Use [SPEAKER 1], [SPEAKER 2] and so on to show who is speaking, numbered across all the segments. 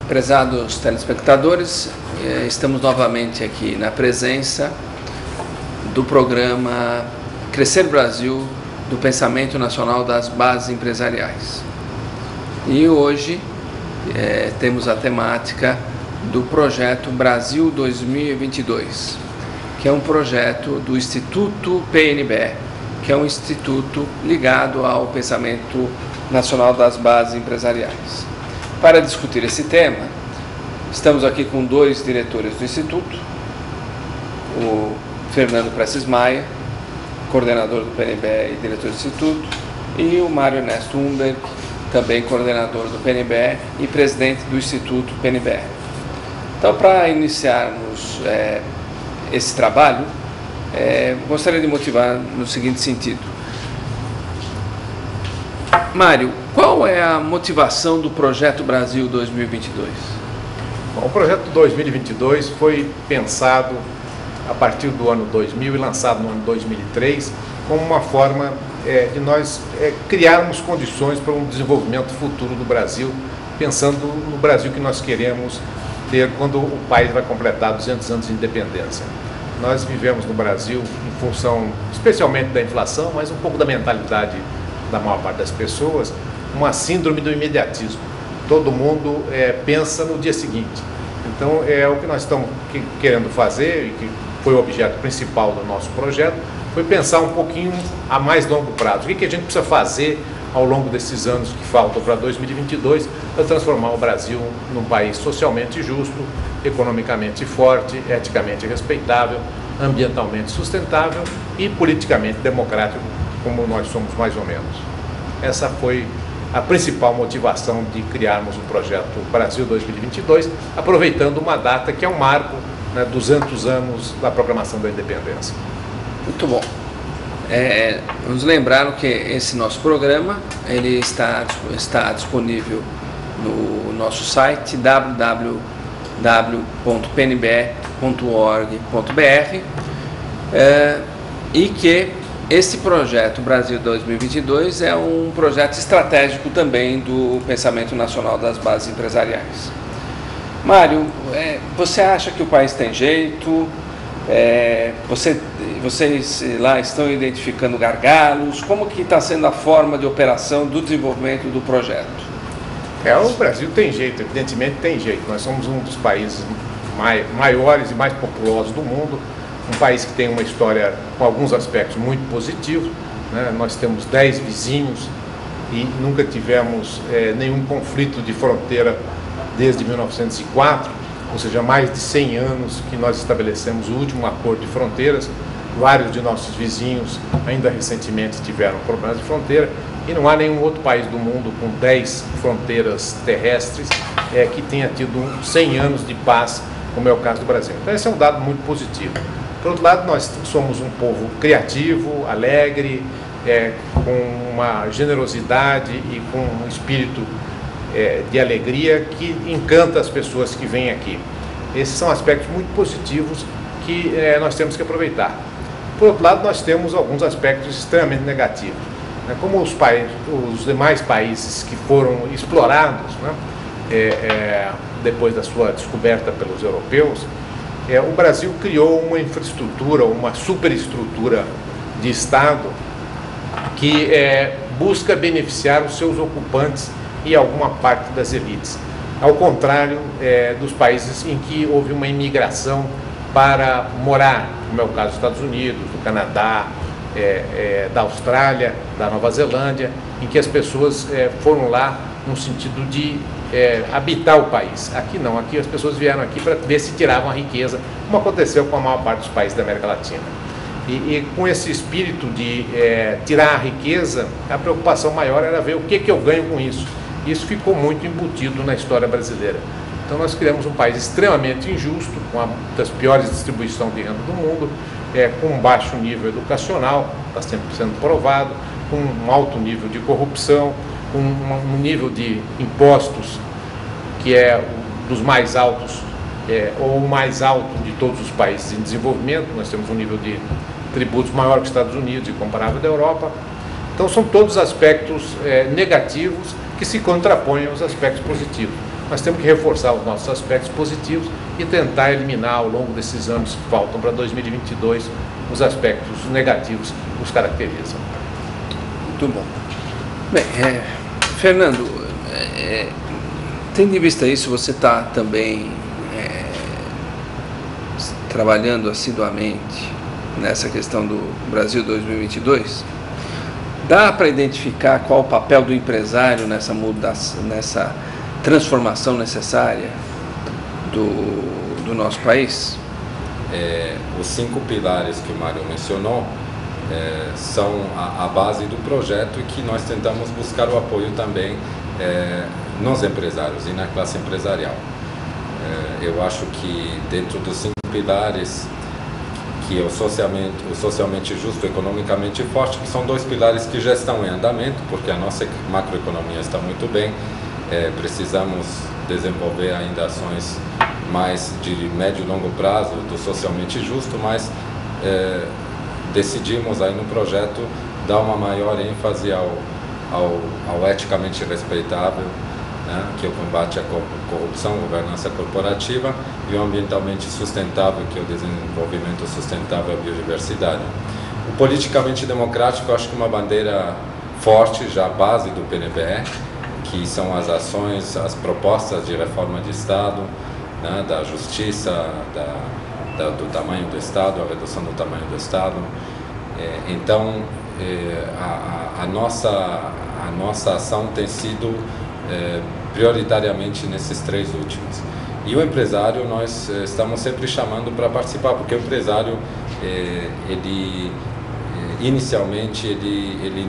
[SPEAKER 1] Prezados telespectadores, estamos novamente aqui na presença do programa Crescer Brasil, do Pensamento Nacional das Bases Empresariais. E hoje temos a temática do projeto Brasil 2022, que é um projeto do Instituto PNBE, que é um instituto ligado ao Pensamento Nacional das Bases Empresariais. Para discutir esse tema, estamos aqui com dois diretores do Instituto, o Fernando Prestes Maia, coordenador do PNBE e diretor do Instituto, e o Mário Ernesto Humberg, também coordenador do PNBE e presidente do Instituto PNBE. Então, para iniciarmos esse trabalho, gostaria de motivar no seguinte sentido. Mário, qual é a motivação do Projeto Brasil 2022?
[SPEAKER 2] Bom, o Projeto 2022 foi pensado a partir do ano 2000 e lançado no ano 2003 como uma forma de nós criarmos condições para um desenvolvimento futuro do Brasil, pensando no Brasil que nós queremos ter quando o país vai completar 200 anos de independência. Nós vivemos no Brasil em função especialmente da inflação, mas um pouco da mentalidade da maior parte das pessoas, uma síndrome do imediatismo. Todo mundo pensa no dia seguinte. Então, o que nós estamos querendo fazer, e que foi o objeto principal do nosso projeto, foi pensar um pouquinho a mais longo prazo. O que a gente precisa fazer ao longo desses anos que faltam para 2022 para transformar o Brasil num país socialmente justo, economicamente forte, eticamente respeitável, ambientalmente sustentável e politicamente democrático, como nós somos mais ou menos. Essa foi a principal motivação de criarmos o projeto Brasil 2022, aproveitando uma data que é um marco, 200 anos da proclamação da independência.
[SPEAKER 1] Muito bom. Vamos lembrar que esse nosso programa ele está disponível no nosso site www.pnbe.org.br e que esse projeto Brasil 2022 é um projeto estratégico também do Pensamento Nacional das Bases Empresariais. Mário, você acha que o país tem jeito? Vocês lá estão identificando gargalos? Como que está sendo a forma de operação do desenvolvimento do projeto?
[SPEAKER 2] O Brasil tem jeito, evidentemente tem jeito. Nós somos um dos países maiores e mais populosos do mundo. Um país que tem uma história com alguns aspectos muito positivos, Nós temos 10 vizinhos e nunca tivemos nenhum conflito de fronteira desde 1904, ou seja, mais de 100 anos que nós estabelecemos o último acordo de fronteiras. Vários de nossos vizinhos ainda recentemente tiveram problemas de fronteira e não há nenhum outro país do mundo com 10 fronteiras terrestres que tenha tido 100 anos de paz, como é o caso do Brasil. Então esse é um dado muito positivo. Por outro lado, nós somos um povo criativo, alegre, com uma generosidade e com um espírito de alegria que encanta as pessoas que vêm aqui. Esses são aspectos muito positivos que nós temos que aproveitar. Por outro lado, nós temos alguns aspectos extremamente negativos. Como os demais países que foram explorados depois da sua descoberta pelos europeus, o Brasil criou uma infraestrutura, uma superestrutura de Estado que busca beneficiar os seus ocupantes e alguma parte das elites. Ao contrário dos países em que houve uma imigração para morar, como é o caso dos Estados Unidos, do Canadá, da Austrália, da Nova Zelândia, em que as pessoas foram lá no sentido de habitar o país. Aqui não, aqui as pessoas vieram aqui para ver se tiravam a riqueza, como aconteceu com a maior parte dos países da América Latina. E com esse espírito de tirar a riqueza, a preocupação maior era ver o que eu ganho com isso. Isso ficou muito embutido na história brasileira. Então nós criamos um país extremamente injusto, com uma das piores distribuições de renda do mundo, com um baixo nível educacional, está sempre sendo provado, com um alto nível de corrupção, com um nível de impostos que é dos mais altos, ou o mais alto de todos os países em desenvolvimento. Nós temos um nível de tributos maior que os Estados Unidos e comparável da Europa. Então são todos aspectos negativos que se contrapõem aos aspectos positivos. nós temos que reforçar os nossos aspectos positivos e tentar eliminar ao longo desses anos que faltam para 2022 os aspectos negativos que os caracterizam.
[SPEAKER 1] Muito bom. Bem, Fernando, tendo em vista isso, você está também trabalhando assiduamente nessa questão do Brasil 2022. Dá para identificar qual o papel do empresário nessa mudança, nessa transformação necessária do nosso país?
[SPEAKER 3] Os 5 pilares que o Mário mencionou são a base do projeto e que nós tentamos buscar o apoio também nos empresários e na classe empresarial. Eu acho que dentro dos 5 pilares, que é o socialmente justo, economicamente forte, que são 2 pilares que já estão em andamento, porque a nossa macroeconomia está muito bem, precisamos desenvolver ainda ações mais de médio e longo prazo do socialmente justo, mas decidimos aí no projeto dar uma maior ênfase ao eticamente respeitável, né, que é o combate à corrupção, governança corporativa, e o ambientalmente sustentável, que é o desenvolvimento sustentável e a biodiversidade. O politicamente democrático, eu acho que uma bandeira forte, já base do PNBE, que são as ações, as propostas de reforma de Estado, né, da justiça, do tamanho do Estado, a redução do tamanho do Estado. Então, a nossa ação tem sido prioritariamente nesses 3 últimos. E o empresário, nós estamos sempre chamando para participar, porque o empresário, inicialmente, ele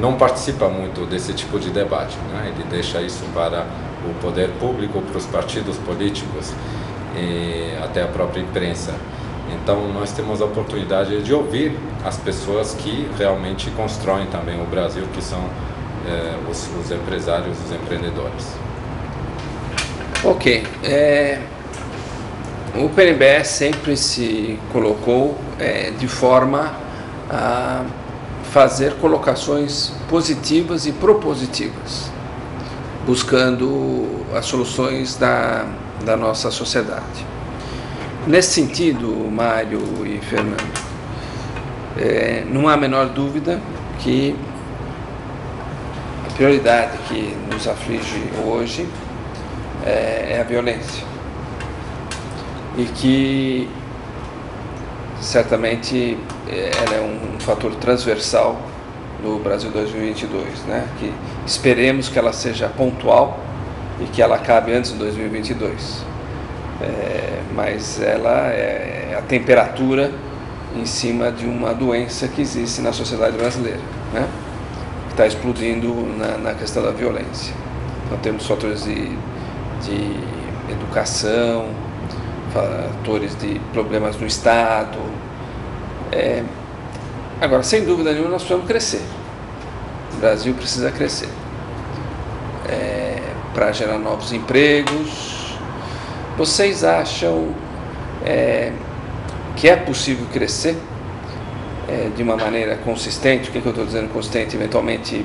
[SPEAKER 3] não participa muito desse tipo de debate, né? Ele deixa isso para o poder público, para os partidos políticos, e até a própria imprensa. Então, nós temos a oportunidade de ouvir as pessoas que realmente constroem também o Brasil, que são os empresários, os empreendedores.
[SPEAKER 1] Ok. O PNBE sempre se colocou de forma a fazer colocações positivas e propositivas, buscando as soluções da nossa sociedade. Nesse sentido, Mário e Fernando, não há a menor dúvida que a prioridade que nos aflige hoje é a violência, e que certamente ela é um fator transversal no Brasil 2022, né? Que esperemos que ela seja pontual e que ela acabe antes de 2022. Mas ela é a temperatura em cima de uma doença que existe na sociedade brasileira, né? Que está explodindo na questão da violência. Então temos fatores de educação, fatores de problemas no Estado. Agora, sem dúvida nenhuma, nós precisamos crescer. O Brasil precisa crescer para gerar novos empregos. Vocês acham que é possível crescer de uma maneira consistente? O que eu estou dizendo consistente? Eventualmente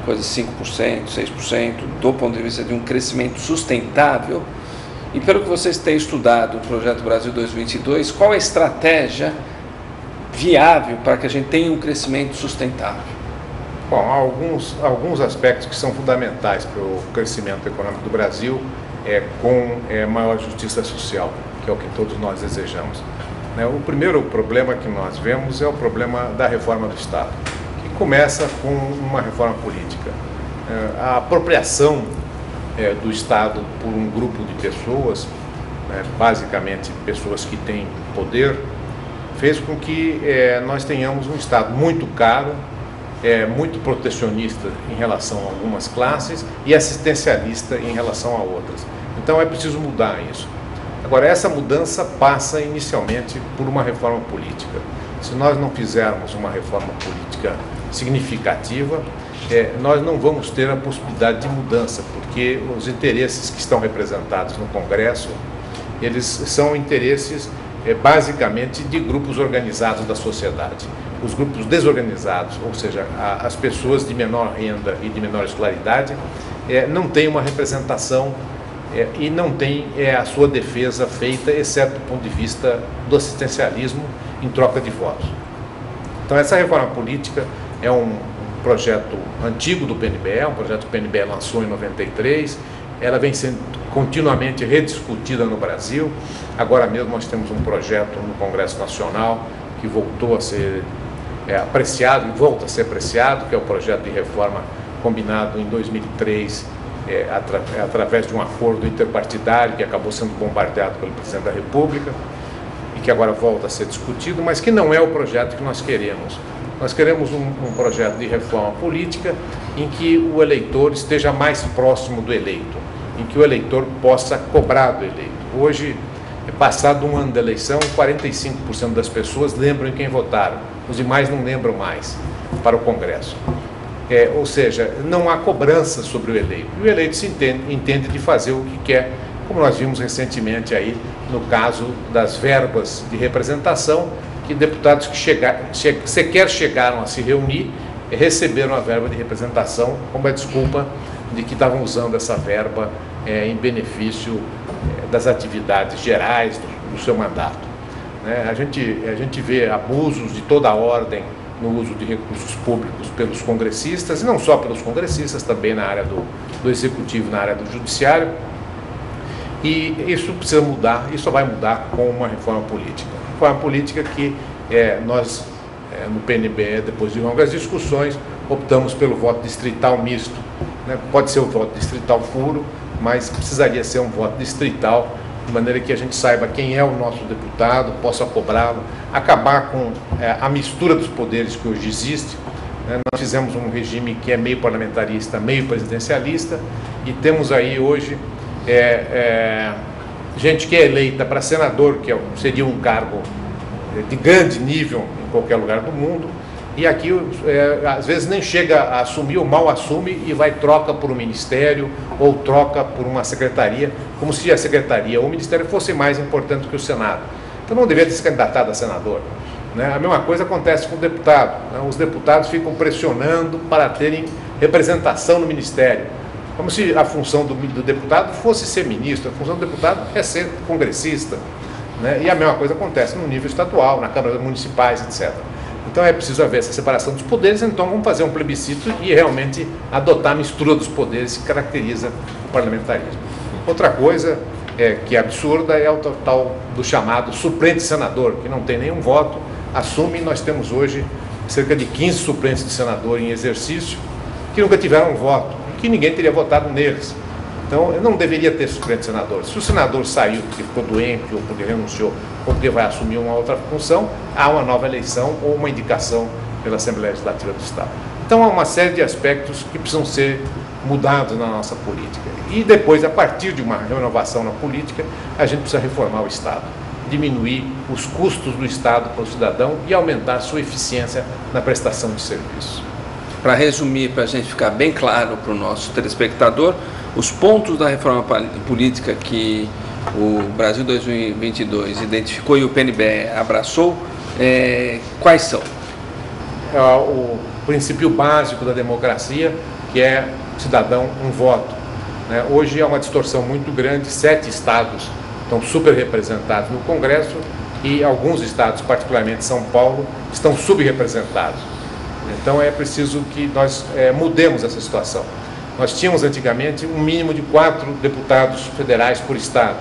[SPEAKER 1] coisa de 5%, 6%, do ponto de vista de um crescimento sustentável. E pelo que vocês têm estudado o Projeto Brasil 2022, qual é a estratégia viável para que a gente tenha um crescimento sustentável?
[SPEAKER 2] Bom, alguns aspectos que são fundamentais para o crescimento econômico do Brasil com maior justiça social, que é o que todos nós desejamos. O primeiro problema que nós vemos é o problema da reforma do Estado, que começa com uma reforma política. A apropriação do Estado por um grupo de pessoas, basicamente pessoas que têm poder, fez com que nós tenhamos um Estado muito caro, muito protecionista em relação a algumas classes e assistencialista em relação a outras. Então é preciso mudar isso. Agora, essa mudança passa inicialmente por uma reforma política. Se nós não fizermos uma reforma política significativa, nós não vamos ter a possibilidade de mudança, porque os interesses que estão representados no Congresso, eles são interesses basicamente de grupos organizados da sociedade. Os grupos desorganizados, ou seja, as pessoas de menor renda e de menor escolaridade, não têm uma representação e não tem a sua defesa feita, exceto do ponto de vista do assistencialismo em troca de votos. Então essa reforma política é um projeto antigo do PNBE, um projeto que o PNBE lançou em 93, ela vem sendo continuamente rediscutida no Brasil. Agora mesmo nós temos um projeto no Congresso Nacional que voltou a ser apreciado e volta a ser apreciado, que é o projeto de reforma combinado em 2003, através de um acordo interpartidário que acabou sendo bombardeado pelo presidente da República e que agora volta a ser discutido, mas que não é o projeto que nós queremos. Nós queremos um projeto de reforma política em que o eleitor esteja mais próximo do eleito, em que o eleitor possa cobrar do eleito. Hoje, passado um ano da eleição, 45% das pessoas lembram em quem votaram, os demais não lembram mais para o Congresso. Ou seja, não há cobrança sobre o eleito. E o eleito se entende de fazer o que quer, como nós vimos recentemente aí no caso das verbas de representação, que deputados que sequer chegaram a se reunir receberam a verba de representação como a desculpa de que estavam usando essa verba em benefício das atividades gerais do seu mandato. A gente vê abusos de toda a ordem no uso de recursos públicos pelos congressistas, e não só pelos congressistas, também na área do executivo, na área do judiciário, e isso precisa mudar, isso vai mudar com uma reforma política. Reforma política que nós, no PNBE, depois de longas discussões, optamos pelo voto distrital misto. Pode ser o voto distrital puro, mas precisaria ser um voto distrital, de maneira que a gente saiba quem é o nosso deputado, possa cobrá-lo, acabar com a mistura dos poderes que hoje existe. Nós fizemos um regime que é meio parlamentarista, meio presidencialista, e temos aí hoje gente que é eleita para senador, que seria um cargo de grande nível em qualquer lugar do mundo, e aqui às vezes nem chega a assumir, ou mal assume, e vai troca por um ministério ou troca por uma secretaria, como se a secretaria ou o ministério fosse mais importante que o Senado. Então não deveria ter se candidatado a senador. A mesma coisa acontece com o deputado. Os deputados ficam pressionando para terem representação no ministério, como se a função do deputado fosse ser ministro. A função do deputado é ser congressista. E a mesma coisa acontece no nível estadual, na Câmara Municipais, etc. Então é preciso haver essa separação dos poderes, então vamos fazer um plebiscito e realmente adotar a mistura dos poderes que caracteriza o parlamentarismo. Outra coisa que é absurda é o tal do chamado suplente senador, que não tem nenhum voto, assume. Nós temos hoje cerca de 15 suplentes de senador em exercício que nunca tiveram voto, que ninguém teria votado neles. Então, não deveria ter suplente senador. Se o senador saiu porque ficou doente, ou porque renunciou, ou porque vai assumir uma outra função, há uma nova eleição ou uma indicação pela Assembleia Legislativa do Estado. Então, há uma série de aspectos que precisam ser mudados na nossa política. E depois, a partir de uma renovação na política, a gente precisa reformar o Estado, diminuir os custos do Estado para o cidadão e aumentar a sua eficiência na prestação de serviços.
[SPEAKER 1] Para resumir, para a gente ficar bem claro para o nosso telespectador, os pontos da reforma política que o Brasil 2022 identificou e o PNBE abraçou, quais são?
[SPEAKER 2] O princípio básico da democracia, que é cidadão, um voto. Hoje há uma distorção muito grande, 7 estados estão super representados no Congresso e alguns estados, particularmente São Paulo, estão subrepresentados. Então é preciso que nós mudemos essa situação. Nós tínhamos antigamente um mínimo de 4 deputados federais por estado.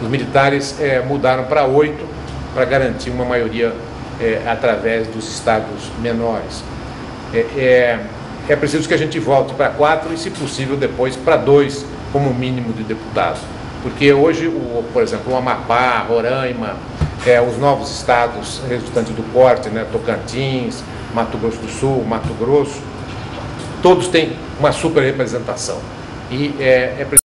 [SPEAKER 2] Os militares mudaram para 8 para garantir uma maioria através dos estados menores. É preciso que a gente volte para 4 e, se possível, depois para 2 como mínimo de deputados. Porque hoje, por exemplo, o Amapá, Roraima, os novos estados resultantes do corte, Tocantins, Mato Grosso do Sul, Mato Grosso, todos têm uma super representação. E é preciso